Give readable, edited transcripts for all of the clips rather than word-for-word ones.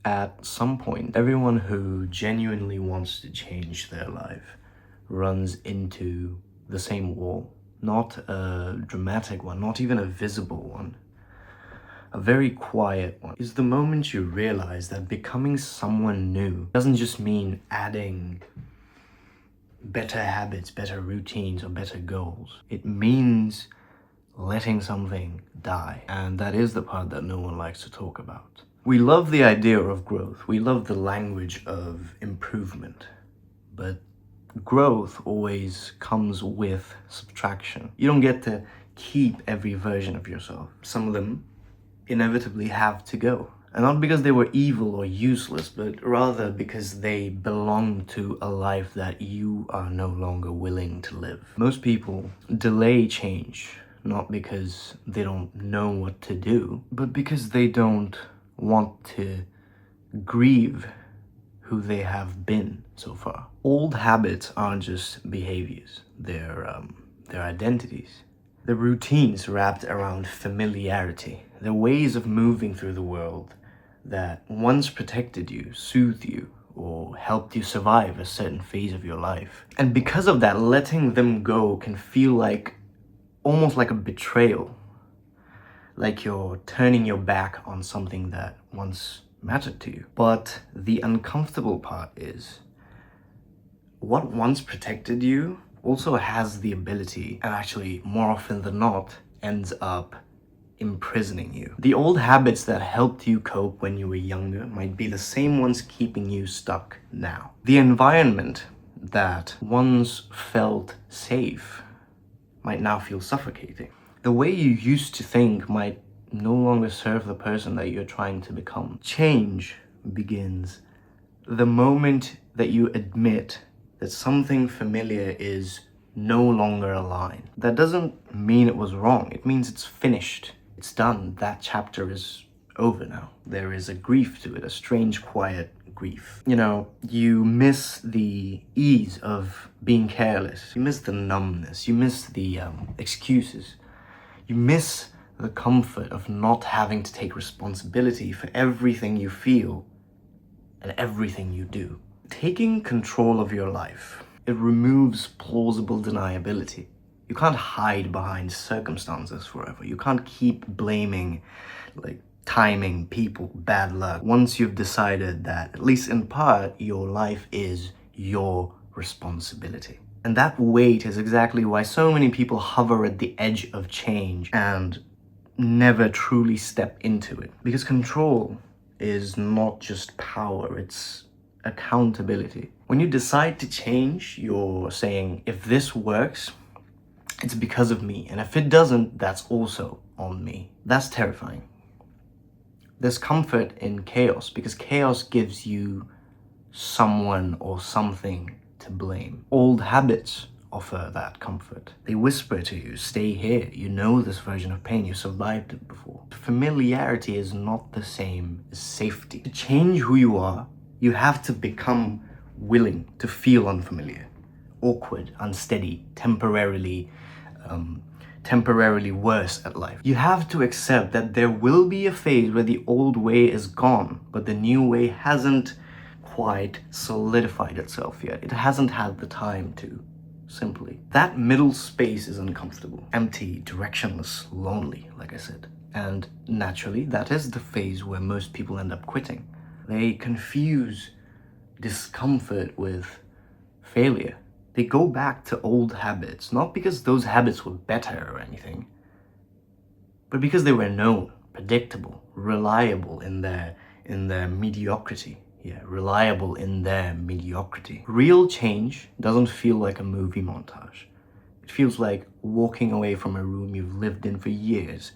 At some point, everyone who genuinely wants to change their life runs into the same wall. Not a dramatic one, not even a visible one. A very quiet one is the moment you realize that becoming someone new doesn't just mean adding better habits, better routines, or better goals. It means letting something die. And that is the part that no one likes to talk about. We love the idea of growth. We love the language of improvement. But growth always comes with subtraction. You don't get to keep every version of yourself. Some of them inevitably have to go. And not because they were evil or useless, but rather because they belong to a life that you are no longer willing to live. Most people delay change, not because they don't know what to do, but because they don't want to grieve who they have been so far. Old habits aren't just behaviors, they're identities. They're routines wrapped around familiarity. They're ways of moving through the world that once protected you, soothed you, or helped you survive a certain phase of your life. And because of that, letting them go can feel like almost like a betrayal. Like you're turning your back on something that once mattered to you. But the uncomfortable part is what once protected you also has the ability, and actually more often than not, ends up imprisoning you. The old habits that helped you cope when you were younger might be the same ones keeping you stuck now. The environment that once felt safe might now feel suffocating. The way you used to think might no longer serve the person that you're trying to become. Change begins the moment that you admit that something familiar is no longer aligned. That doesn't mean it was wrong. It means it's finished. It's done. That chapter is over now. There is a grief to it, a strange, quiet grief. You know, you miss the ease of being careless. You miss the numbness. You miss the excuses. You miss the comfort of not having to take responsibility for everything you feel and everything you do. Taking control of your life, it removes plausible deniability. You can't hide behind circumstances forever. You can't keep blaming, timing, people, bad luck. Once you've decided that, at least in part, your life is your responsibility. And that weight is exactly why so many people hover at the edge of change and never truly step into it. Because control is not just power, it's accountability. When you decide to change, you're saying, if this works, it's because of me. And if it doesn't, that's also on me. That's terrifying. There's comfort in chaos because chaos gives you someone or something to blame. Old habits offer that comfort. They whisper to you, stay here. You know this version of pain. You survived it before. Familiarity is not the same as safety. To change who you are, you have to become willing to feel unfamiliar, awkward, unsteady, temporarily worse at life. You have to accept that there will be a phase where the old way is gone, but the new way hasn't quite solidified itself yet. It hasn't had the time to, simply. That middle space is uncomfortable, empty, directionless, lonely, like I said. And naturally, that is the phase where most people end up quitting. They confuse discomfort with failure. They go back to old habits, not because those habits were better or anything, but because they were known, predictable, reliable in their mediocrity. Yeah, reliable in their mediocrity. Real change doesn't feel like a movie montage. It feels like walking away from a room you've lived in for years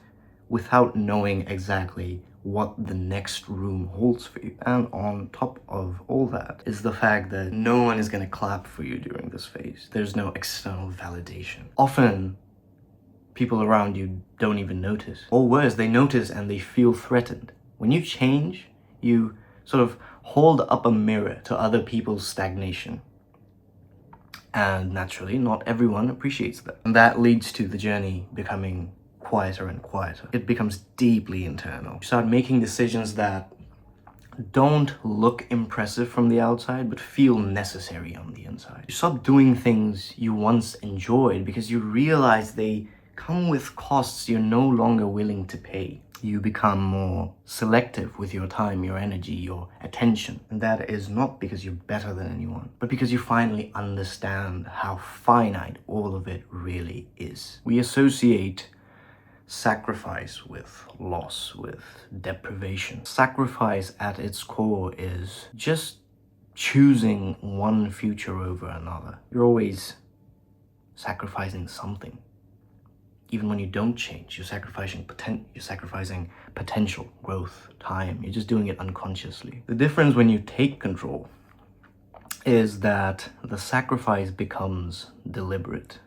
without knowing exactly what the next room holds for you. And on top of all that is the fact that no one is going to clap for you during this phase. There's no external validation. Often, people around you don't even notice. Or worse, they notice and they feel threatened. When you change, you sort of hold up a mirror to other people's stagnation. And naturally, not everyone appreciates that. And that leads to the journey becoming quieter and quieter. It becomes deeply internal. You start making decisions that don't look impressive from the outside, but feel necessary on the inside. You stop doing things you once enjoyed because you realize they come with costs you're no longer willing to pay. You become more selective with your time, your energy, your attention. And that is not because you're better than anyone, but because you finally understand how finite all of it really is. We associate sacrifice with loss, with deprivation. Sacrifice at its core is just choosing one future over another. You're always sacrificing something. Even when you don't change, you're sacrificing potential, growth, time. You're just doing it unconsciously. The difference when you take control is that the sacrifice becomes deliberate.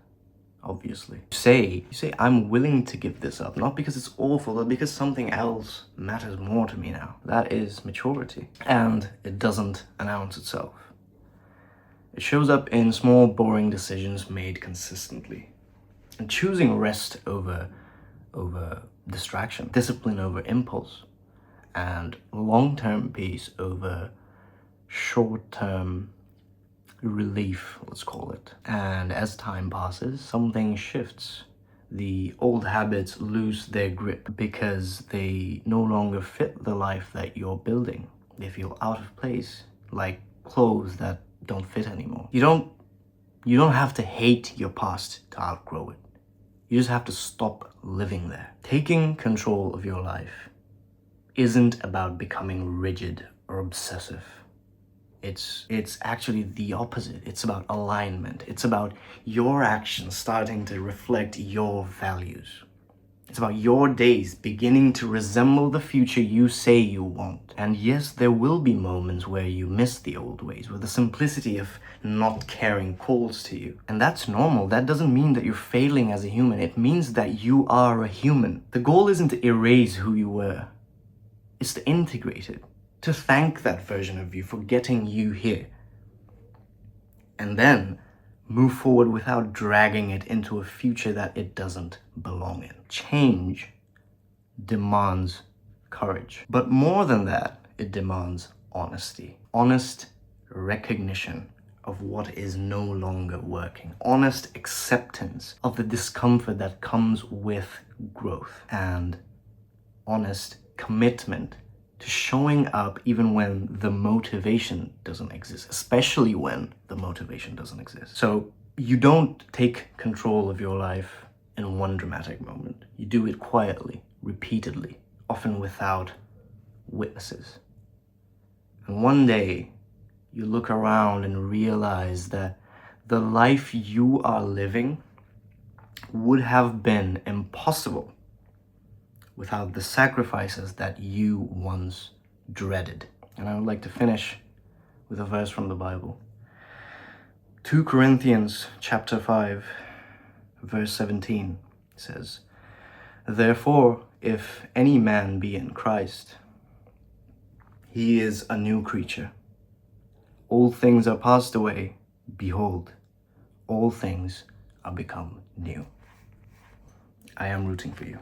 Obviously. You say, I'm willing to give this up, not because it's awful, but because something else matters more to me now. That is maturity. And it doesn't announce itself. It shows up in small, boring decisions made consistently. And choosing rest over distraction, discipline over impulse, and long-term peace over short-term relief, let's call it. And as time passes, something shifts. The old habits lose their grip because they no longer fit the life that you're building. They feel out of place, like clothes that don't fit anymore. You don't have to hate your past to outgrow it. You just have to stop living there. Taking control of your life isn't about becoming rigid or obsessive. It's actually the opposite. It's about alignment. It's about your actions starting to reflect your values. It's about your days beginning to resemble the future you say you want. And yes, there will be moments where you miss the old ways, where the simplicity of not caring calls to you. And that's normal. That doesn't mean that you're failing as a human. It means that you are a human. The goal isn't to erase who you were. It's to integrate it. To thank that version of you for getting you here. And then move forward without dragging it into a future that it doesn't belong in. Change demands courage. But more than that, it demands honesty. Honest recognition of what is no longer working. Honest acceptance of the discomfort that comes with growth. And honest commitment to showing up even when the motivation doesn't exist, especially when the motivation doesn't exist. So you don't take control of your life in one dramatic moment. You do it quietly, repeatedly, often without witnesses. And one day you look around and realize that the life you are living would have been impossible without the sacrifices that you once dreaded. And I would like to finish with a verse from the Bible. 2 Corinthians chapter 5, verse 17 says, "Therefore, if any man be in Christ, he is a new creature. All things are passed away. Behold, all things are become new." I am rooting for you.